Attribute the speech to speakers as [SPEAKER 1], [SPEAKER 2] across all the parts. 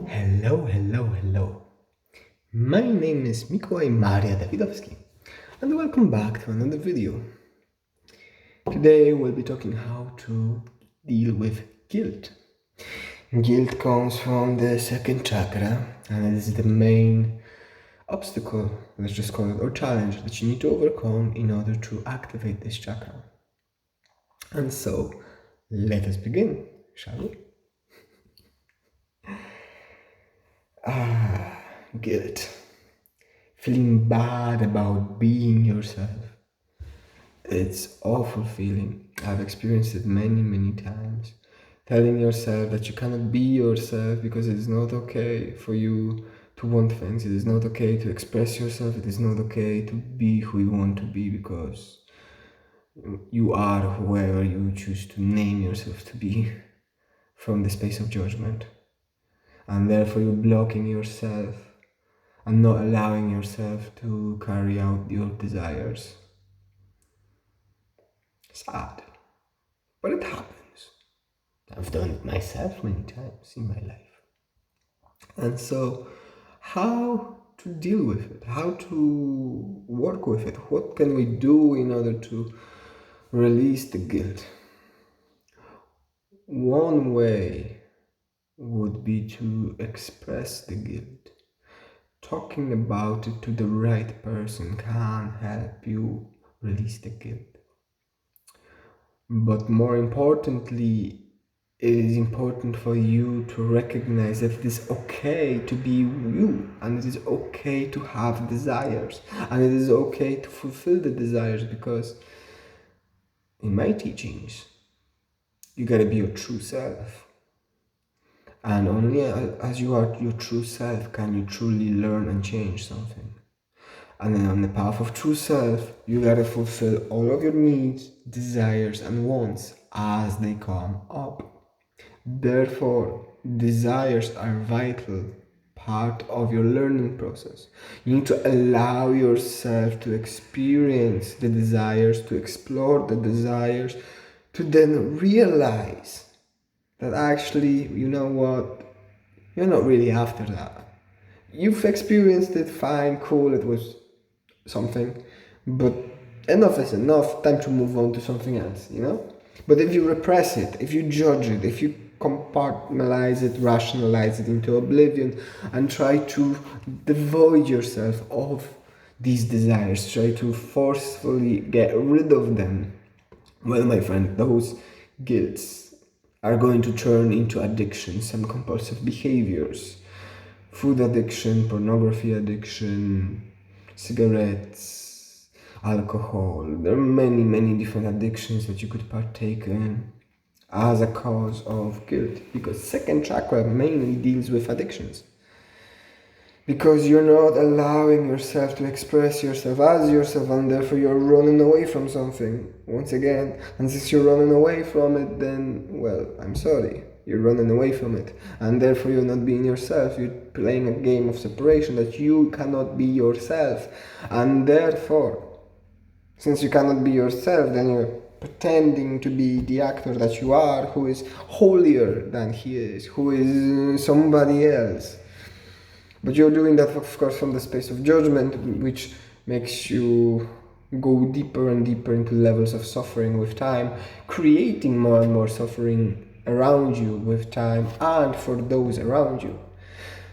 [SPEAKER 1] Hello. My name is Mikołaj Maria Dawidowski, and welcome back to another video. Today we'll be talking how to deal with guilt. Guilt comes from the second chakra, and it is the main obstacle, let's just call it, or challenge that you need to overcome in order to activate this chakra. And so, let us begin, shall we? Guilt. Feeling bad about being yourself. It's awful feeling. I've experienced it many times. Telling yourself that you cannot be yourself because it is not okay for you to want things. It is not okay to express yourself. It is not okay to be who you want to be because you are whoever you choose to name yourself to be from the space of judgment. And therefore you're blocking yourself and not allowing yourself to carry out your desires. Sad, but it happens. I've done it myself many times in my life. And so, how to deal with it? How to work with it? What can we do in order to release the guilt? One way would be to express the guilt. Talking about it to the right person can help you release the guilt. But more importantly, it is important for you to recognize that it is okay to be you, and it is okay to have desires, and it is okay to fulfill the desires, because in my teachings, you gotta be your true self. And only as you are your true self can you truly learn and change something. And then on the path of true self, you gotta fulfill all of your needs, desires, and wants as they come up. Therefore, desires are vital part of your learning process. You need to allow yourself to experience the desires, to explore the desires, to then realize that actually, you know what, you're not really after that. You've experienced it, fine, cool, it was something, but enough is enough, time to move on to something else, you know? But if you repress it, if you judge it, if you compartmentalize it, rationalize it into oblivion, and try to devoid yourself of these desires, try to forcefully get rid of them, well, my friend, those guilts are going to turn into addictions and compulsive behaviors. Food addiction, pornography addiction, cigarettes, alcohol. There are many different addictions that you could partake in as a cause of guilt, because second chakra mainly deals with addictions. Because you're not allowing yourself to express yourself as yourself, and therefore you're running away from something once again. And since you're running away from it, then, well, I'm sorry, you're running away from it, and therefore you're not being yourself. You're playing a game of separation that you cannot be yourself, and therefore, since you cannot be yourself, then you're pretending to be the actor that you are, who is holier than he is, who is somebody else. But you're doing that, of course, from the space of judgment, which makes you go deeper and deeper into levels of suffering with time, creating more and more suffering around you with time and for those around you.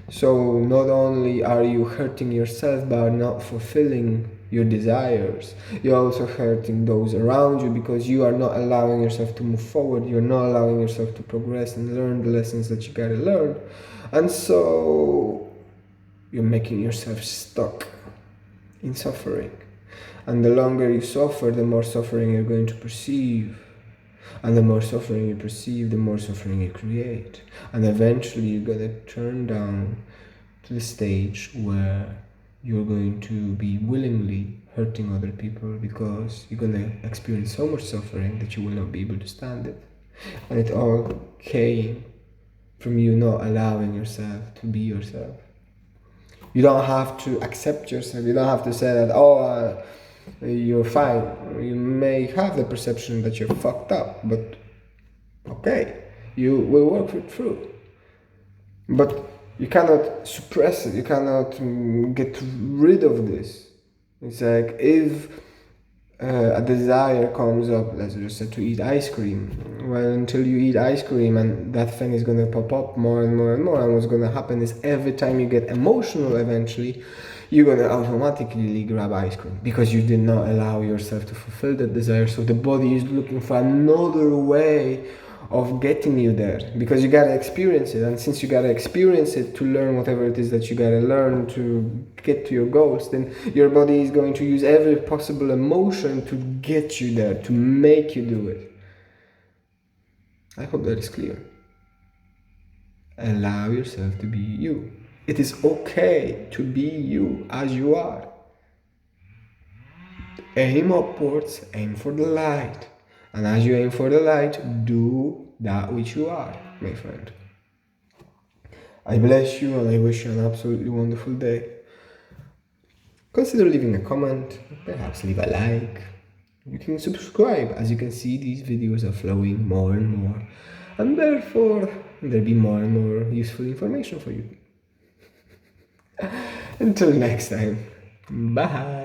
[SPEAKER 1] So not only are you hurting yourself by not fulfilling your desires, you're also hurting those around you, because you are not allowing yourself to move forward, you're not allowing yourself to progress and learn the lessons that you gotta learn. And so you're making yourself stuck in suffering. And the longer you suffer, the more suffering you're going to perceive. And the more suffering you perceive, the more suffering you create. And eventually you're going to turn down to the stage where you're going to be willingly hurting other people, because you're going to experience so much suffering that you will not be able to stand it. And it all came from you not allowing yourself to be yourself. You don't have to accept yourself. You don't have to say that, you're fine. You may have the perception that you're fucked up, but okay, you will work it through. But You cannot suppress it. You cannot get rid of this. It's like if a desire comes up, let's just say to eat ice cream. Well, until you eat ice cream, and that thing is gonna pop up more and more and more. And what's gonna happen is every time you get emotional, eventually, you're gonna automatically grab ice cream because you did not allow yourself to fulfill that desire. So the body is looking for another way of getting you there because you gotta experience it, and since you gotta experience it to learn whatever it is that you gotta learn to get to your goals, then your body is going to use every possible emotion to get you there, to make you do it. I hope that is clear. Allow yourself to be you. It is okay to be you as you are. Aim upwards, aim for the light, and as you aim for the light, do that which you are, my friend. I bless you and I wish you an absolutely wonderful day. Consider leaving a comment, perhaps leave a like. You can subscribe. As you can see, these videos are flowing more and more, and therefore there'll be more and more useful information for you. Until next time, bye.